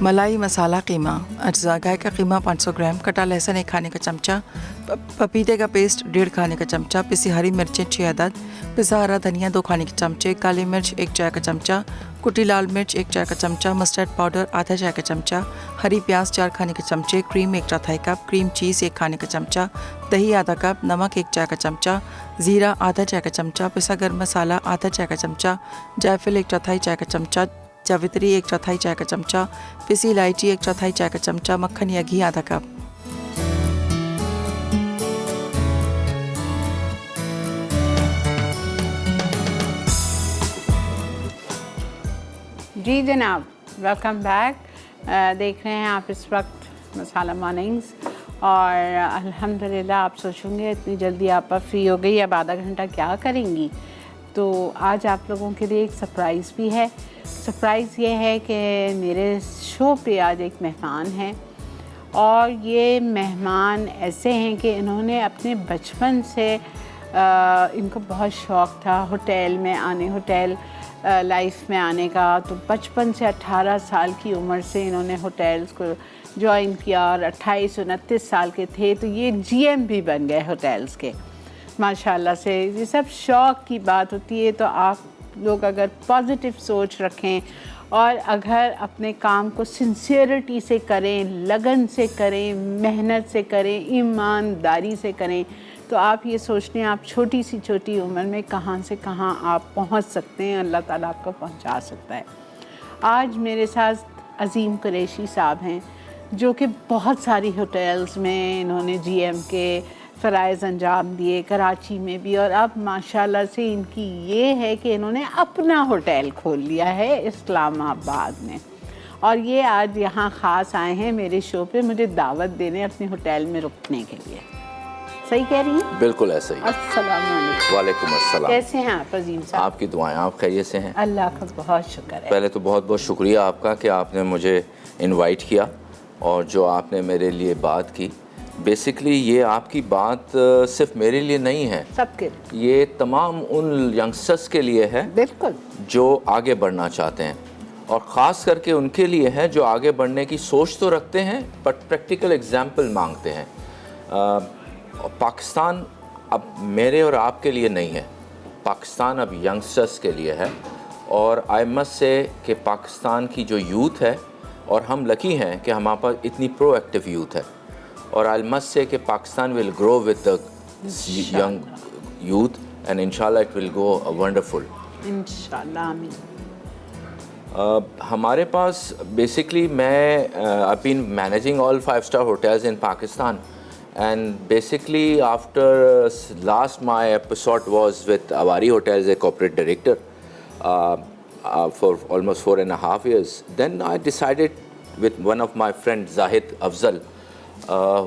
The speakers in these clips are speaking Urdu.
ملائی مسالہ قیمہ. اجزاء: گائے کا قیمہ 500 گرام، کٹا لہسن 1 کھانے کا چمچہ، پپیتے کا پیسٹ 1.5 کھانے کا چمچہ، پسی ہری مرچیں 6 عدد، پسا ہرا دھنیا 2 کھانے کے چمچے، کالی مرچ 1 چائے کا چمچہ، کٹی لال مرچ 1 چائے کا چمچہ، مسٹرڈ پاؤڈر آدھا چائے کا چمچہ، ہری پیاز 4 کھانے کے چمچے، کریم 1/4 کپ، کریم چیز 1 کھانے کا چمچہ، دہی آدھا کپ، نمک 1 چائے کا چمچہ، زیرہ آدھا چائے کا چمچہ، پسا گرم مسالہ آدھا چائے کا چمچہ، جائفل 1/4 چائے کا چمچہ، جاوتری 1/4 چائے کا چمچہ، پسی الائچی 1/4 چائے کا چمچہ، مکھن یا گھی آدھا کپ. جی جناب، ویلکم بیک. دیکھ رہے ہیں آپ اس وقت مسالہ مارننگز، اور الحمدللہ آپ سوچیں گے اتنی جلدی آپ فری ہو گئی، اب آدھا گھنٹہ کیا کریں گی. تو آج آپ لوگوں کے لیے ایک سرپرائز بھی ہے. سرپرائز یہ ہے کہ میرے شو پہ آج ایک مہمان ہیں، اور یہ مہمان ایسے ہیں کہ انہوں نے اپنے بچپن سے ان کو بہت شوق تھا ہوٹل میں آنے، ہوٹل لائف میں آنے کا. تو بچپن سے 18 سال کی عمر سے انہوں نے ہوٹلز کو جوائن کیا، اور 28-29 سال کے تھے تو یہ جی ایم بھی بن گئے ہوٹلز کے ماشاءاللہ سے. یہ سب شوق کی بات ہوتی ہے. تو آپ لوگ اگر پازیٹیو سوچ رکھیں اور اگر اپنے کام کو سنسیئرٹی سے کریں، لگن سے کریں، محنت سے کریں، ایمانداری سے کریں، تو آپ یہ سوچتے ہیں آپ چھوٹی سی چھوٹی عمر میں کہاں سے کہاں آپ پہنچ سکتے ہیں. اللہ تعالیٰ آپ کو پہنچا سکتا ہے. آج میرے ساتھ عظیم قریشی صاحب ہیں، جو کہ بہت ساری ہوٹلز میں انہوں نے جی ایم کے فرائض انجام دیے، کراچی میں بھی، اور اب ماشاءاللہ سے ان کی یہ ہے کہ انہوں نے اپنا ہوٹل کھول لیا ہے اسلام آباد میں، اور یہ آج یہاں خاص آئے ہیں میرے شو پہ مجھے دعوت دینے اپنے ہوٹل میں رکنے کے لیے. صحیح کہہ رہی ہیں؟ بالکل ایسا ہی. السلام علیکم. وعلیکم السلام. کیسے ہیں آپ عظیم صاحب؟ آپ کی دعائیں. آپ خیریت سے ہیں؟ اللہ کا بہت شکر ہے. پہلے تو بہت بہت شکریہ آپ کا کہ آپ نے مجھے انوائٹ کیا، اور جو آپ نے میرے لیے بات کی. بیسکلی یہ آپ کی بات صرف میرے لیے نہیں ہے، سب کے، یہ تمام ان ینگسٹرس کے لیے ہے بالکل جو آگے بڑھنا چاہتے ہیں، اور خاص کر کے ان کے لیے ہے جو آگے بڑھنے کی سوچ تو رکھتے ہیں بٹ پریکٹیکل ایگزامپل مانگتے ہیں. پاکستان اب میرے اور آپ کے لیے نہیں ہے، پاکستان اب ینگسٹرس کے لیے ہے. اور آئی مسٹ سے کہ پاکستان کی جو یوتھ ہے، اور ہم لکی ہیں کہ ہمارے پاس اتنی پرو ایکٹیو یوتھ ہے، اور آئی مسٹ سے کہ Pakistan will grow with the young youth, and انشاءاللہ اٹ ول گو ونڈرفل. انشاءاللہ آمین. ہمارے پاس بیسکلی میں I've been managing all 5-star hotels in Pakistan, and basically after last my episode was with Awari Hotels, a corporate director for almost 4.5 years. Then I decided with one of my friends, Zahid Afzal,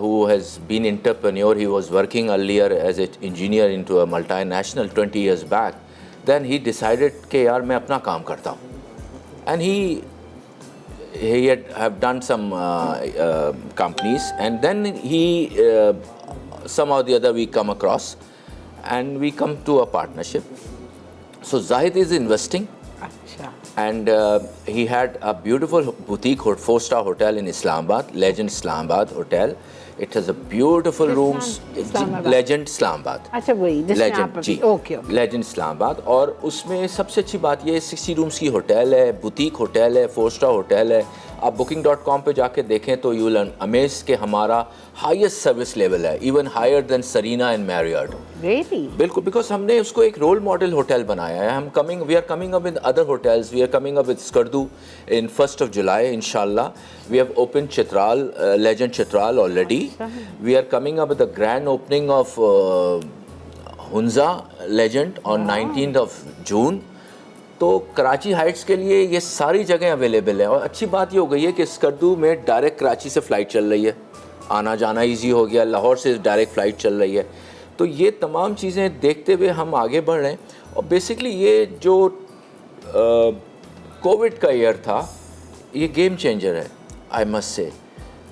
who has been entrepreneur. He was working earlier as an engineer into a multinational 20 years back. Then he decided کہ یار میں اپنا کام کرتا ہوں. And he had have done some companies, and then he somehow the other we come across, and we come to a partnership. So Zahid is investing, and he had a beautiful boutique 4-star hotel in Islamabad, Legend Islamabad Hotel. It has a beautiful rooms. Legend Islamabad. اچھا وہی Legend جی Legend Islamabad. اور اس میں سب سے اچھی بات یہ 60 رومس کی ہوٹل ہے، بوتیک ہوٹل ہے، 4-star ہوٹل ہے. آپ booking.com پہ جا کے دیکھیں تو یو ول امیز کہ ہمارا ہائیسٹ سروس لیول ہے، even higher than Serena and Marriott. بالکل، بیکاز ہم نے اس کو ایک رول ماڈل ہوٹل بنایا ہے. We are coming up with other hotels. We are coming up with Skardu in 1st of July انشاءاللہ. We have opened Chitral, Legend Chitral already. We are coming up with the grand opening of Hunza Legend on 19th of June. تو کراچی ہائٹس کے لیے یہ ساری جگہیں اویلیبل ہیں. اور اچھی بات یہ ہو گئی ہے کہ اسکردو میں ڈائریکٹ کراچی سے فلائٹ چل رہی ہے، آنا جانا ایزی ہو گیا. لاہور سے ڈائریکٹ فلائٹ چل رہی ہے. تو یہ تمام چیزیں دیکھتے ہوئے ہم آگے بڑھ رہے ہیں. اور بیسکلی یہ جو کووڈ کا ایئر تھا یہ گیم چینجر ہے آئی مسٹ سے.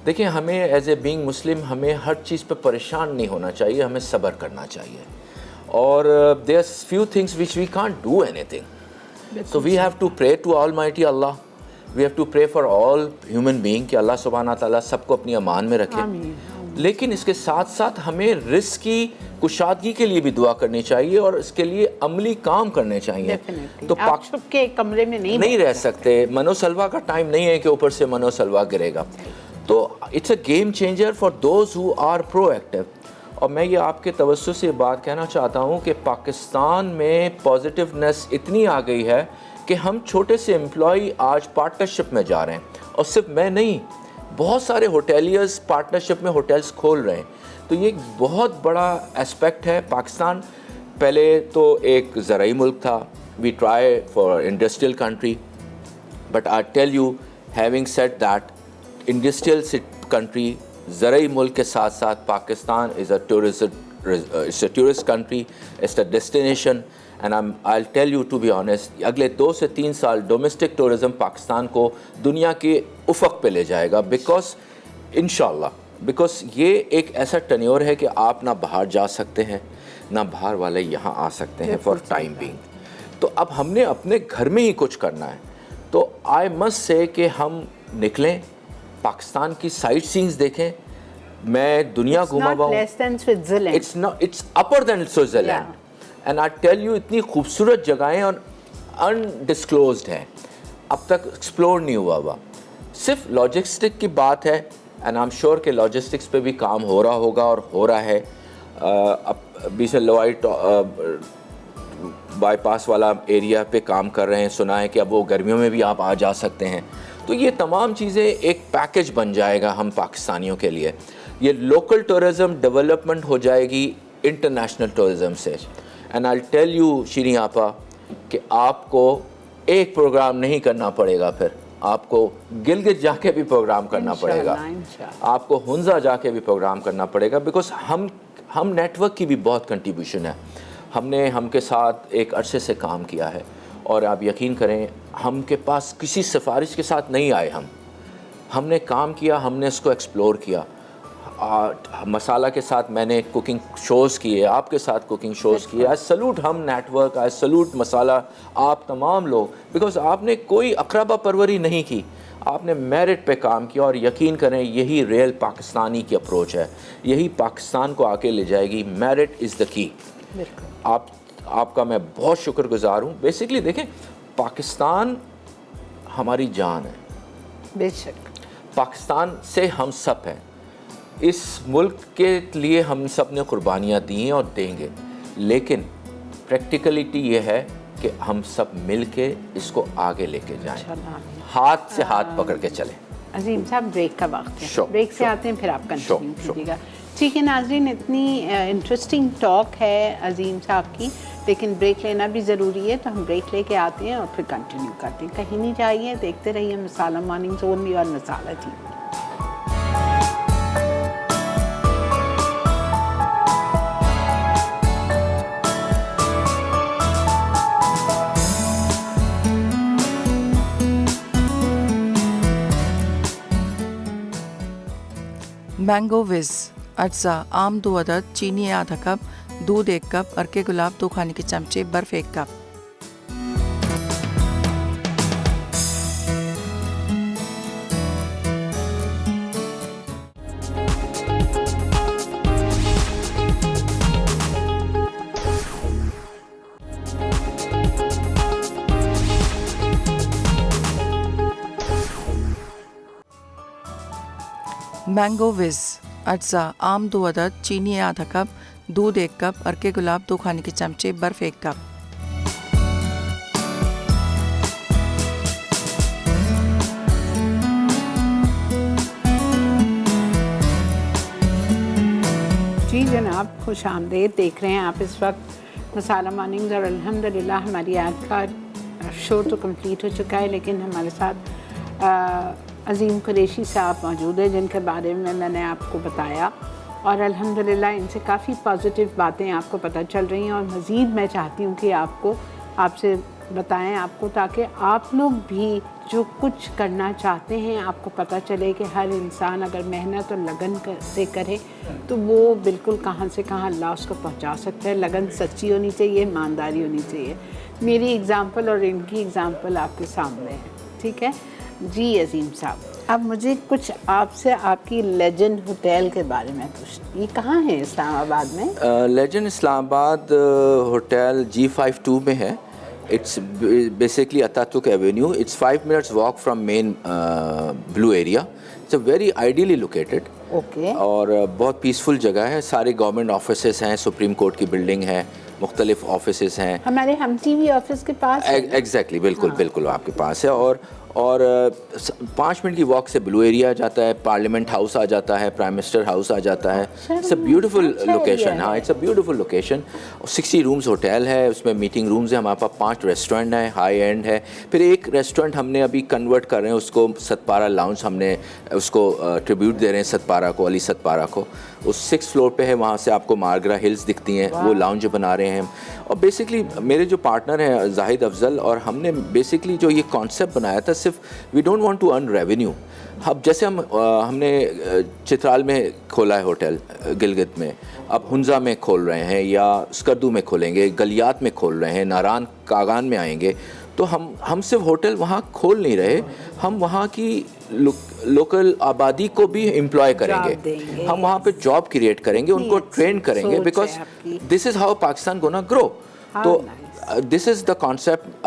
دیکھیں ہمیں ایز اے بینگ مسلم ہمیں ہر چیز پہ پریشان نہیں ہونا چاہیے، ہمیں صبر کرنا چاہیے. اور there are few things which we can't do anything. So we have to pray to Almighty Allah we have to pray for all human being کہ اللہ سبحانہ تعالیٰ سب کو اپنی امان میں رکھے. لیکن اس کے ساتھ ساتھ ہمیں رزق کی کشادگی کے لیے بھی دعا کرنی چاہیے اور اس کے لیے عملی کام کرنے چاہیے. تو آپ چھپ کے کمرے میں نہیں رہ سکتے. منو سلوا کا ٹائم نہیں ہے کہ اوپر سے منو سلوا گرے گا. تو it's a game changer for those who are proactive. اور میں یہ آپ کے توسط سے بات کہنا چاہتا ہوں کہ پاکستان میں پازیٹیونیس اتنی آ گئی ہے کہ ہم چھوٹے سے امپلائی آج پارٹنرشپ میں جا رہے ہیں. اور صرف میں نہیں, بہت سارے ہوٹیلیئرز پارٹنرشپ میں ہوٹلز کھول رہے ہیں. تو یہ ایک بہت بڑا اسپیکٹ ہے. پاکستان پہلے تو ایک زرعی ملک تھا. We try for industrial country, but I tell you having said that industrial country, زرعی ملک کے ساتھ ساتھ Pakistan is a tourist country, it's a destination. And I tell you to be honest, اگلے 2 سے 3 سال ڈومیسٹک ٹورزم پاکستان کو دنیا کے افق پہ لے جائے گا. بیکاز انشاءاللہ, بیکاز یہ ایک ایسا ٹینیور ہے کہ آپ نہ باہر جا سکتے ہیں نہ باہر والے یہاں آ سکتے ہیں فار ٹائم بینگ. تو اب ہم نے اپنے گھر میں ہی کچھ کرنا ہے. تو آئی مسٹ سے کہ ہم نکلیں, پاکستان کی سائٹ سینز دیکھیں. میں دنیا گھوما ہوا ہوں, it's upper than Switzerland. And I tell you اتنی خوبصورت جگہیں اور انڈسکلوزڈ ہیں, اب تک ایکسپلور نہیں ہوا ہوا. صرف لاجسٹک کی بات ہے, اینڈ آئی ایم شیور کہ لاجسٹکس پہ بھی کام ہو رہا ہوگا اور ہو رہا ہے. ابھی سے لوائی بائی پاس والا ایریا پہ کام کر رہے ہیں, سنا ہے کہ اب وہ گرمیوں میں بھی آپ آ جا سکتے ہیں. تو یہ تمام چیزیں ایک پیکج بن جائے گا ہم پاکستانیوں کے لیے. یہ لوکل ٹورزم ڈیولپمنٹ ہو جائے گی انٹرنیشنل ٹورزم سے. اینڈ آئی ٹیل یو شیریں آپا کہ آپ کو ایک پروگرام نہیں کرنا پڑے گا, پھر آپ کو گلگت جا کے بھی پروگرام کرنا پڑے گا, آپ کو ہنزا جا کے بھی پروگرام کرنا پڑے گا. بیکاز ہم نیٹ ورک کی بھی بہت کنٹریبیوشن ہے. ہم کے ساتھ ایک عرصے سے کام کیا ہے, اور آپ یقین کریں ہم کے پاس کسی سفارش کے ساتھ نہیں آئے. ہم نے کام کیا, ہم نے اس کو ایکسپلور کیا. مسالہ کے ساتھ میں نے کوکنگ شوز کیے, آپ کے ساتھ کوکنگ شوز کیے. آئی سلوٹ ہم نیٹ ورک, آئی سلوٹ مسالہ, آپ تمام لوگ, بیکاز آپ نے کوئی اقربا پروری نہیں کی, آپ نے میرٹ پہ کام کیا. اور یقین کریں یہی ریئل پاکستانی کی اپروچ ہے, یہی پاکستان کو آگے لے جائے گی. میرٹ از دا کی. آپ کا میں بہت شکر گزار ہوں. بیسکلی دیکھیں, پاکستان ہماری جان ہے, بے شک پاکستان سے ہم سب ہیں. اس ملک کے لیے ہم سب نے قربانیاں دی ہیں اور دیں گے, لیکن پریکٹیکلٹی یہ ہے کہ ہم سب مل کے اس کو آگے لے کے جائیں, ہاتھ سے ہاتھ پکڑ کے چلیں. عظیم صاحب بریک کا وقت ہے, بریک سے آتے ہیں پھر آپ کنٹینیو کیجیے گا. ٹھیک ہے ناظرین, اتنی انٹرسٹنگ ٹاک ہے عظیم صاحب کی, لیکن بریک لینا بھی ضروری ہے. تو ہم بریک لے کے آتے ہیں اور پھر کنٹینیو کرتے ہیں. کہیں نہیں جائیے, دیکھتے رہیے مسالہ مارننگ زون بھی اور مسالہ ٹی وی. مینگو وز اجزا: آم 2 عدد, چینی آدھا کپ, دودھ 1 کپ, ارکے گلاب 2 کھانے کے چمچے, برف 1 کپ. مینگو وز اجزا: آم 2 عدد, چینی آدھا کپ, دودھ 1 کپ, ارکے گلاب 2 کھانے کے چمچے, برف 1 کپ. جی جناب, خوش آمدید. دیکھ رہے ہیں آپ اس وقت مسالہ مارننگز, اور الحمدللہ ہماری آج کا شو تو کمپلیٹ ہو چکا ہے, لیکن ہمارے ساتھ عظیم قریشی صاحب موجود ہیں جن کے بارے میں نے آپ کو بتایا, اور الحمدللہ ان سے کافی پازیٹیو باتیں آپ کو پتہ چل رہی ہیں. اور مزید میں چاہتی ہوں کہ آپ سے بتائیں آپ کو, تاکہ آپ لوگ بھی جو کچھ کرنا چاہتے ہیں آپ کو پتہ چلے کہ ہر انسان اگر محنت اور لگن سے کرے تو وہ بالکل کہاں سے کہاں اللہ اس کو پہنچا سکتا ہے. لگن سچی ہونی چاہیے, ایمانداری ہونی چاہیے. میری اگزامپل اور ان کی اگزامپل آپ کے سامنے ہے, ٹھیک ہے. جی عظیم صاحب, اب مجھے کچھ آپ سے آپ کی لیجنڈ ہوٹل کے بارے میں پوچھنا, یہ کہاں ہے اسلام آباد میں؟ لیجنڈ اسلام آباد ہوٹل G52 میں ہے. It's basically Ataturk avenue. It's 5 minutes walk from main blue area. It's a very ideally located. Okay. اور بہت پیسفل جگہ ہے. سارے گورنمنٹ آفیسز ہیں, سپریم کورٹ کی بلڈنگ ہے, مختلف آفیسز ہیں. ہمارے ہم ٹی وی آفس کے پاس. ایگزیکٹلی, بالکل بالکل آپ کے پاس ہے. اور 5 منٹ کی واک سے بلو ایریا آ جاتا ہے, پارلیمنٹ ہاؤس آ جاتا ہے, پرائم منسٹر ہاؤس آ جاتا ہے. It's a beautiful location. ہاں, it's a beautiful location. 60 rooms hotel ہے, اس میں میٹنگ رومز ہیں, ہمارے پاس 5 ریسٹورینٹ ہیں, ہائی اینڈ ہے. پھر ایک ریسٹورینٹ ہم نے ابھی کنورٹ کر رہے ہیں, اس کو ستپارہ لاؤنج, ہم نے اس کو ٹریبیوٹ دے رہے ہیں ستپارہ کو, علی ستپارہ کو. اس 6th فلور پہ ہے, وہاں سے آپ کو مارگرا ہلز دکھتی ہیں, وہ لاؤنج بنا رہے ہیں. اور بیسکلی میرے جو پارٹنر ہیں زاہد افضل, اور ہم نے بیسکلی جو یہ کانسیپٹ بنایا تھا, صرف we don't want to earn revenue. اب جیسے ہم نے چترال میں کھولا ہے ہوٹل, گلگت میں, اب ہنزا میں کھول رہے ہیں, یا اسکردو میں کھولیں گے, گلیات میں کھول رہے ہیں, ناران کاغان میں آئیں گے. تو ہم صرف ہوٹل وہاں کھول نہیں رہے, ہم وہاں کی لوکل آبادی کو بھی امپلائے کریں گے. ہم وہاں پہ جاب کریٹ کریں گے, ان کو ٹرین کریں گے, because this is how Pakistan gonna grow. تو this is the concept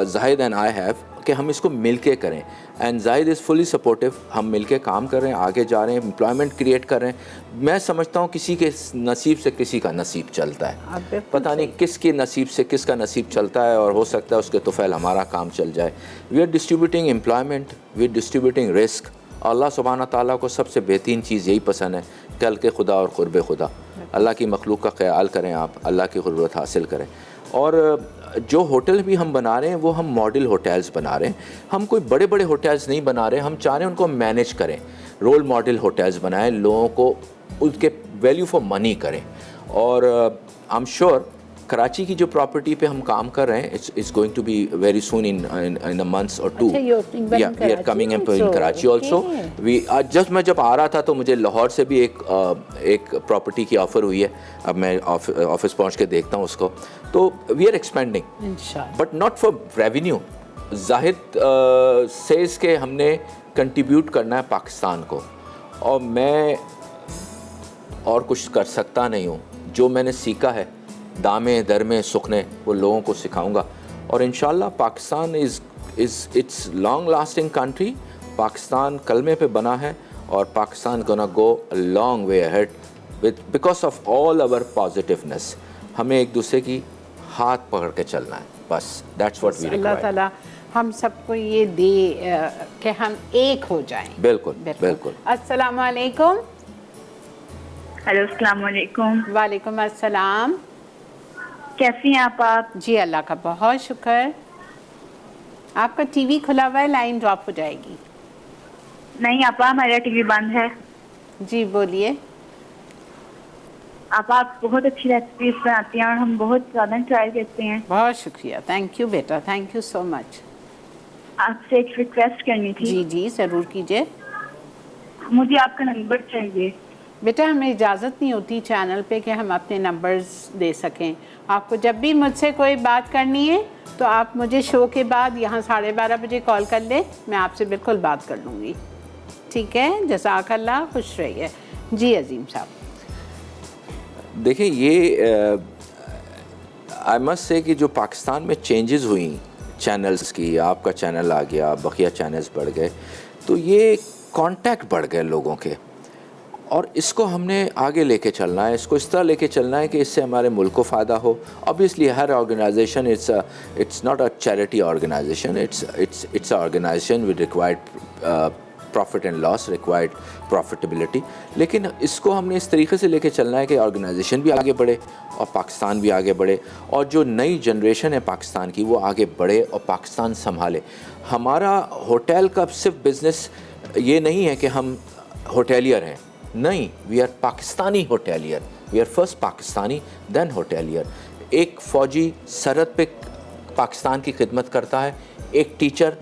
Zahid and I have, کہ ہم اس کو مل کے کریں. And Zahid is fully supportive. ہم مل کے کام کر رہے ہیں, آگے جا رہے ہیں, امپلائمنٹ کریٹ کر رہے ہیں. میں سمجھتا ہوں کسی کے نصیب سے کسی کا نصیب چلتا ہے, پتہ نہیں کس کے نصیب سے کس کا نصیب چلتا ہے, اور ہو سکتا ہے اس کے طفیل ہمارا کام چل جائے. We are distributing employment, we are distributing risk. اللہ سبحانہ تعالیٰ کو سب سے بہترین چیز یہی پسند ہے, کل کے خدا اور قرب خدا. اللہ کی مخلوق کا خیال کریں آپ, اللہ کی قربت حاصل کریں. اور جو ہوٹل بھی ہم بنا رہے ہیں وہ ہم ماڈل ہوٹلز بنا رہے ہیں. ہم کوئی بڑے بڑے ہوٹلز نہیں بنا رہے, ہم چاہ رہے ہیں ان کو مینیج کریں, رول ماڈل ہوٹلز بنائیں, لوگوں کو ان کے ویلیو فار منی کریں. اور آئی ایم شیور کراچی کی جو پراپرٹی پہ ہم کام کر رہے ہیں, it's going to be very soon in a months اور 2. We are coming in Karachi also. Just میں جب آ رہا تھا تو مجھے لاہور سے بھی ایک پراپرٹی کی آفر ہوئی ہے. اب میں آفس پہنچ کے دیکھتا ہوں اس کو. تو we are expanding, but not for revenue. Zahid says کے ہم نے کنٹریبیوٹ کرنا ہے پاکستان کو, اور میں اور کچھ کر سکتا نہیں ہوں. جو میں نے سیکھا ہے دامے درمے سکھنے, وہ لوگوں کو سکھاؤں گا. اور انشاءاللہ Pakistan it's long lasting country. Pakistan کلمے پہ بنا ہے, اور Pakistan gonna go a long way ahead because of all over positiveness. ہمیں ایک دوسرے کی ہاتھ پکڑ کے چلنا ہے, بس دیٹس واٹ وی ریکوائر. اللہ تعالیٰ ہم سب کو یہ دے کہ ہم ایک ہو جائیں. بالکل بالکل. السلام علیکم. ہیلو, السلام علیکم. وعلیکم السلام. کیسی ہیں آپ؟ جی اللہ کا بہت شکر. آپ کا ٹی وی کھلا ہوا ہے, لائن ڈراپ ہو جائے گی. نہیں آپا, میرا ٹی وی بند ہے. جی بولیے. آپ بہت اچھی ریسیپیز بناتی ہیں, اور ہم بہت زیادہ ٹرائی کرتے ہیں. بہت شکریہ, تھینک یو بیٹا, تھینک یو سو مچ. آپ سے ایک ریکویسٹ کرنی تھی. جی جی ضرور کیجیے. مجھے آپ کا نمبر چاہیے. بیٹا ہمیں اجازت نہیں ہوتی چینل پہ کہ ہم اپنے نمبرز دے سکیں. آپ کو جب بھی مجھ سے کوئی بات کرنی ہے تو آپ مجھے شو کے بعد یہاں 12:30 بجے کال کر لیں, میں آپ سے بالکل بات کر لوں گی. ٹھیک ہے, جزاک اللہ, خوش رہیے. جی عظیم صاحب. دیکھیں یہ آئی مسٹ سے کہ جو پاکستان میں چینجز ہوئیں چینلز کی, آپ کا چینل آ گیا, بقیہ چینلز بڑھ گئے, تو یہ کانٹیکٹ بڑھ گئے لوگوں کے, اور اس کو ہم نے آگے لے کے چلنا ہے. اس کو اس طرح لے کے چلنا ہے کہ اس سے ہمارے ملک کو فائدہ ہو. obviously ہر organization it's not a charity organization, it's a organization with required profit and loss, required profitability. لیکن اس کو ہم نے اس طریقے سے لے کے چلنا ہے کہ آرگنائزیشن بھی آگے بڑھے اور پاکستان بھی آگے بڑھے, اور جو نئی جنریشن ہے پاکستان کی وہ آگے بڑھے اور پاکستان سنبھالے. ہمارا ہوٹل کا صرف بزنس یہ نہیں ہے کہ ہم ہوٹیلیر ہیں, نہیں, we are Pakistani hotelier. We are first Pakistani then hotelier. ایک فوجی سرحد پہ پاکستان کی خدمت کرتا ہے, ایک ٹیچر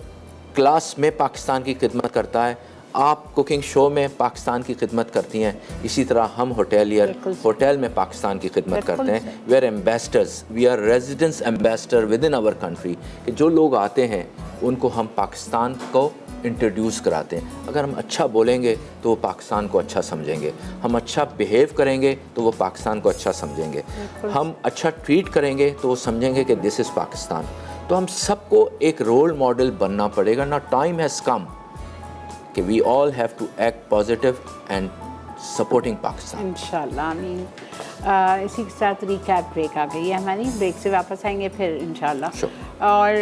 کلاس میں پاکستان کی خدمت کرتا ہے, آپ کوکنگ شو میں پاکستان کی خدمت کرتی ہیں, اسی طرح ہم ہوٹیلیر ہوٹل میں پاکستان کی خدمت کرتے ہیں. We are ambassadors, we are residence ambassador within our country, کہ جو لوگ آتے ہیں ان کو ہم پاکستان کو انٹروڈیوس کراتے ہیں. اگر ہم اچھا بولیں گے تو وہ پاکستان کو اچھا سمجھیں گے, ہم اچھا بیہیو کریں گے تو وہ پاکستان کو اچھا سمجھیں گے, ہم اچھا ٹریٹ کریں گے تو وہ سمجھیں گے کہ دس از پاکستان. تو ہم سب کو ایک رول ماڈل بننا پڑے گا. نا ٹائم ہیز کم کہ we all have to act positive and supporting Pakistan. انشاءاللہ آمین. اسی کے ساتھ ریکیپ بریک آ گئی ہے ہماری, بریک سے واپس آئیں گے پھر انشاءاللہ. اور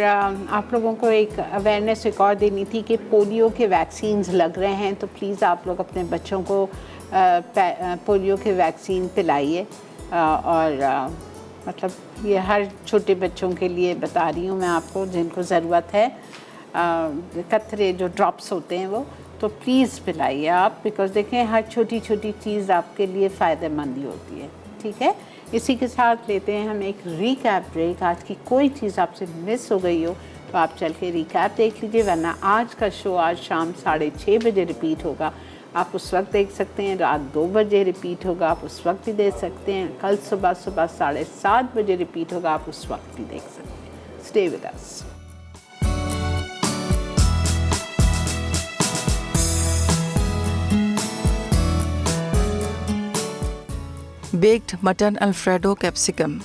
آپ لوگوں کو ایک اویئرنیس ایک اور دینی تھی کہ پولیو کے ویکسینز لگ رہے ہیں, تو پلیز آپ لوگ اپنے بچوں کو پولیو کے ویکسین پلائیے. اور مطلب یہ ہر چھوٹے بچوں کے لیے بتا رہی ہوں میں آپ کو, جن کو ضرورت ہے, قطرے جو ڈراپس ہوتے ہیں وہ, تو پلیز پلائیے آپ, بیکاز دیکھیں ہر چھوٹی چھوٹی چیز آپ کے لیے فائدہ مند ہی ہوتی ہے. ٹھیک ہے, اسی کے ساتھ لیتے ہیں ہم ایک ریکیپ بریک. آج کی کوئی چیز آپ سے مس ہو گئی ہو تو آپ چل کے ریکیپ دیکھ لیجیے, ورنہ آج کا شو آج شام 6:30 بجے ریپیٹ ہوگا. آپ اس وقت دیکھ سکتے ہیں, رات 2 بجے ریپیٹ ہوگا, آپ اس وقت بھی دیکھ سکتے ہیں. کل صبح 7:30 بجے ریپیٹ ہوگا, آپ اس وقت بھی دیکھ سکتے ہیں. Stay with us. Baked mutton Alfredo capsicum.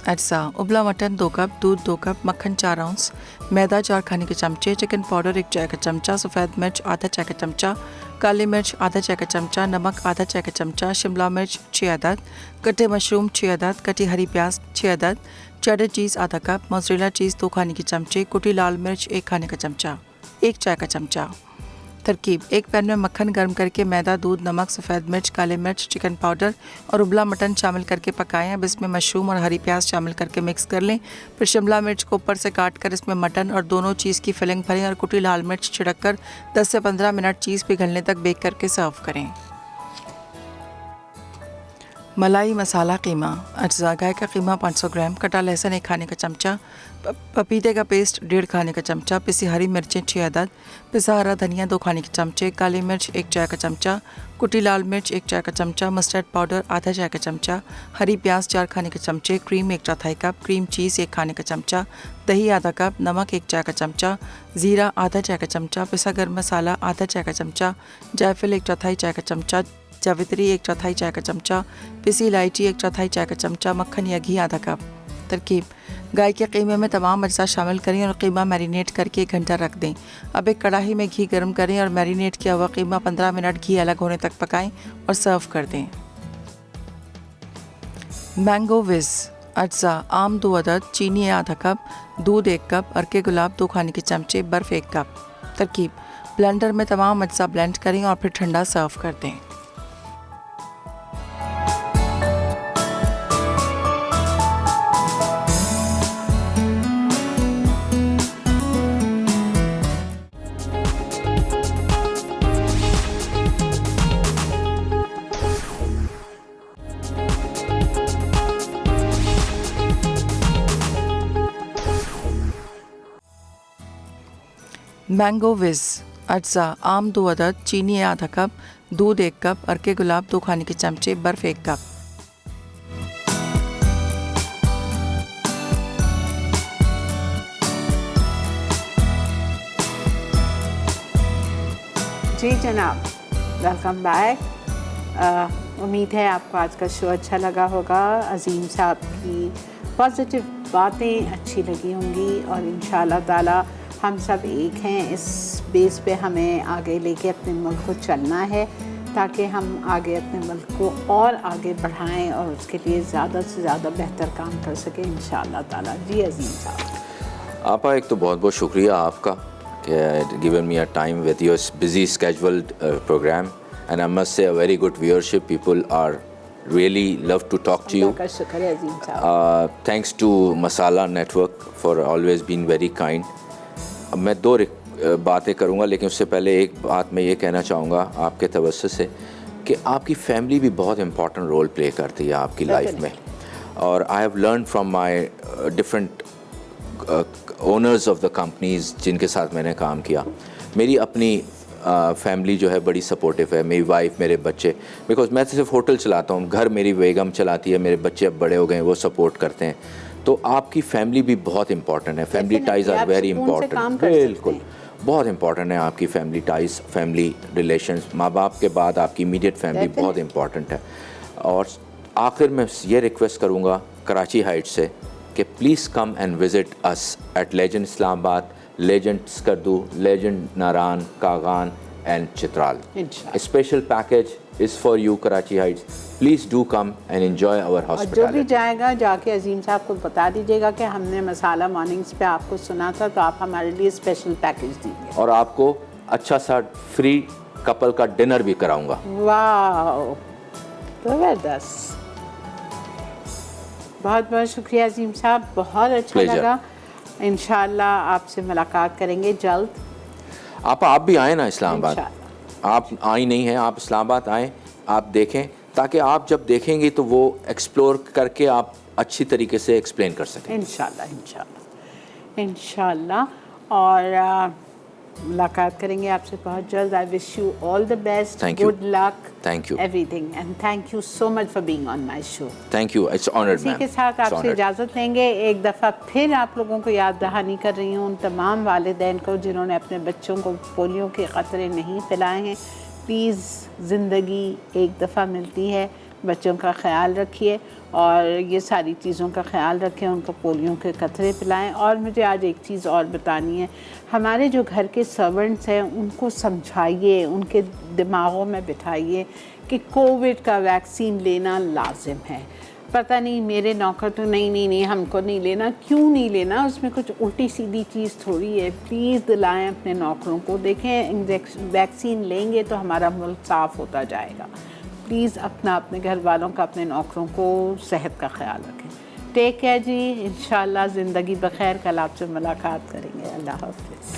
اجزاء: ابلا مٹن 2 کپ, دودھ 2 کپ, مکھن 4 اونس, میدا 4 کھانے کے چمچے, چکن پاؤڈر 1 چائے کا چمچہ, سفید مرچ آدھا چائے کا چمچہ, کالی مرچ آدھا چائے کا چمچہ, نمک آدھا چائے کا چمچہ, شملہ مرچ 6 عدد, کٹے مشروم 6 عدد, کٹی ہری پیاز 6 عدد, چیڈر چیز آدھا کپ, موزریلا چیز 2 کھانے کے چمچے, کٹی لال مرچ 1 کھانے کا چمچہ, 1 چائے کا چمچہ. ترکیب: ایک پین میں مکھن گرم کر کے میدا، دودھ، نمک، سفید مرچ، کالے مرچ، چکن پاؤڈر اور ابلا مٹن شامل کر کے پکائیں. اب اس میں مشروم اور ہری پیاز شامل کر کے مکس کر لیں. پھر شملہ مرچ کو اوپر سے کاٹ کر اس میں مٹن اور دونوں چیز کی فلنگ بھریں اور کٹی لال مرچ چھڑک کر 10 سے 15 منٹ چیز پگھلنے تک بیک کر کے سرو کریں. ملائی مسالہ قیمہ. اجزاء: گائے کا قیمہ 500 گرام، کٹا لہسن 1 کھانے کا چمچہ، پپیتے کا پیسٹ 1.5 کھانے کا چمچہ، پسی ہری مرچیں 6 عدد، پسا ہرا دھنیا 2 کھانے کے چمچے، کالی مرچ 1 چائے کا چمچہ، کٹی لال مرچ 1 چائے کا چمچہ، مسٹرڈ پاؤڈر آدھا چائے کا چمچہ، ہری پیاز 4 کھانے کے چمچے، کریم 1/4 کپ، کریم چیز 1 کھانے کا چمچہ، دہی آدھا کپ، نمک 1 چائے کا چمچہ، زیرہ آدھا چائے کا چمچہ، پسا گرم مسالہ آدھا چائے کا چمچہ، جائفل 1/4 چائے کا چمچہ، جاوتری 1/4 چائے کا چمچہ، پسی الائچی 1/4 چائے کا چمچہ، مکھن یا گھی آدھا کپ. ترکیب: گائے کے قیمے میں تمام اجزاء شامل کریں اور قیمہ میرینیٹ کر کے 1 گھنٹہ رکھ دیں. اب ایک کڑاہی میں گھی گرم کریں اور میرینیٹ کیا ہوا قیمہ 15 منٹ گھی الگ ہونے تک پکائیں اور سرو کر دیں. مینگو وز. اجزاء: آم 2 عدد، چینی آدھا کپ، دودھ 1 کپ، ارکے گلاب 2 کھانے کے چمچے، برف 1 کپ. ترکیب: بلینڈر میں تمام اجزاء بلینڈ کریں اور پھر ٹھنڈا سرو کر دیں. مینگو وز. اجزاء: آم 2 عدد، چینی آدھا کپ، دودھ 1 کپ، ارکے گلاب 2 کھانے کے چمچے، برف 1 کپ. جی جناب، ویلکم بیک. امید ہے آپ کو آج کا شو اچھا لگا ہوگا. عظیم صاحب کی پازیٹیو باتیں اچھی لگی ہوں گی اور انشاءاللہ تعالی ہم سب ایک ہیں. اس بیس پہ ہمیں آگے لے کے اپنے ملک کو چلنا ہے تاکہ ہم آگے اپنے ملک کو اور آگے بڑھائیں اور اس کے لیے زیادہ سے زیادہ بہتر کام کر سکیں انشاءاللہ تعالی. جی عظیم صاحب. آپا ایک تو بہت بہت شکریہ آپ کا کہ given me a time with your busy scheduled program, and I must say a very good viewership. People are really love to talk to you. اللہ کا شکر ہے عظیم صاحب. Thanks to Masala Network for always being very kind. اب میں 2 باتیں کروں گا لیکن اس سے پہلے ایک بات میں یہ کہنا چاہوں گا آپ کے توسط سے کہ آپ کی فیملی بھی بہت امپورٹنٹ رول پلے کرتی ہے آپ کی لائف میں. اور I have learn from my different owners of the companies جن کے ساتھ میں نے کام کیا. میری اپنی فیملی جو ہے بڑی سپورٹیو ہے، میری وائف، میرے بچے. بیکاز میں صرف ہوٹل چلاتا ہوں، گھر میری بیگم چلاتی ہے، میرے بچے اب بڑے ہو گئے ہیں، وہ سپورٹ کرتے ہیں. تو آپ کی فیملی بھی بہت امپورٹنٹ ہے. Family ties are very important. بالکل. بہت امپورٹنٹ ہے آپ کی فیملی ٹائز, فیملی ریلیشنز. ماں باپ کے بعد آپ کی امیڈیٹ فیملی بہت امپورٹنٹ ہے. اور آخر میں یہ ریکویسٹ کروں گا کراچی ہائٹ سے کہ please come and visit us at Legend Islamabad, Legend Skardu, Legend Naran, Kaghan and Chitral. Special package is for you Karachi Heights. Please do come and enjoy our hospitality. اور جو بھی جائے گا جا کے عظیم صاحب کو بتا دیجیے گا کہ ہم نے مسالہ مارننگز پہ آپ کو سنا تھا, تو آپ ہمارے لیے اسپیشل پیکیج دیجیے. اور آپ کو اچھا سا فری کپل کا ڈنر بھی کراؤں گا. واو, زبردست. بہت بہت شکریہ عظیم صاحب, بہت اچھا لگا. انشاءاللہ آپ سے ملاقات کریں گے جلد. آپ بھی آئیں نا اسلام آباد. آپ آئی نہیں ہیں, آپ اسلام آباد آئیں, آپ دیکھیں, تاکہ آپ جب دیکھیں گی تو وہ ایکسپلور کر کے آپ اچھی طریقے سے ایکسپلین کر سکیں. انشاءاللہ. اور ملاقات کریں گے آپ سے بہت جلد. I wish you all the best, good luck, thank you, everything, and thank you so much for being on my show. Thank you, it's honoured ma'am. اسی کے ساتھ آپ سے اجازت لیں گے. ایک دفعہ پھر آپ لوگوں کو یاد دہانی کر رہی ہوں ان تمام والدین کو جنہوں نے اپنے بچوں کو پولیو کے قطرے نہیں پلائے ہیں. پلیز, زندگی ایک دفعہ ملتی ہے, بچوں کا خیال رکھیے اور یہ ساری چیزوں کا خیال رکھیں, ان کو پولیو کے قطرے پلائیں. اور مجھے آج ایک چیز اور بتانی ہے, ہمارے جو گھر کے سرونٹس ہیں ان کو سمجھائیے, ان کے دماغوں میں بٹھائیے کہ کووڈ کا ویکسین لینا لازم ہے. پتہ نہیں میرے نوکر تو نہیں ہم کو نہیں لینا. کیوں نہیں لینا؟ اس میں کچھ الٹی سیدھی چیز تھوڑی ہے. پلیز دلائیں اپنے نوکروں کو. دیکھیں ویکسین لیں گے تو ہمارا ملک صاف ہوتا جائے گا. پلیز اپنے گھر والوں کا, اپنے نوکروں کو صحت کا خیال رکھیں. ٹیک کیئر جی. انشاءاللہ زندگی بخیر. کل آپ سے ملاقات کریں گے. اللہ حافظ.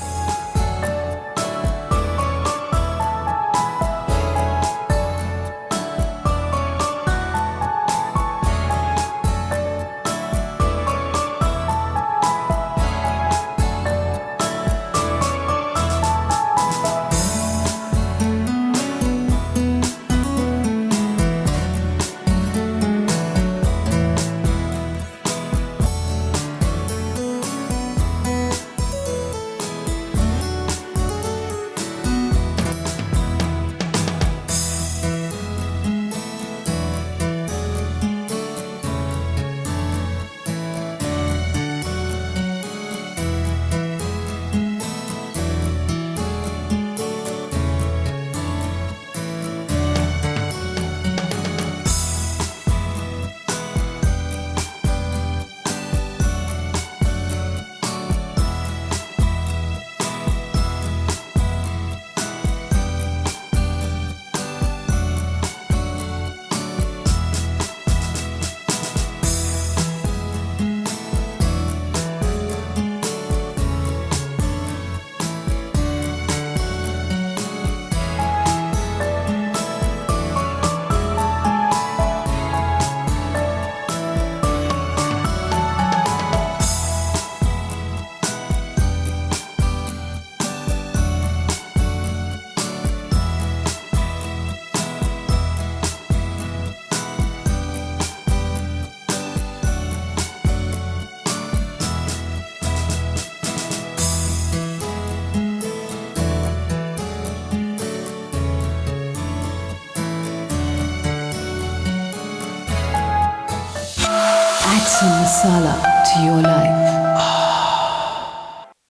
Add some masala to your life.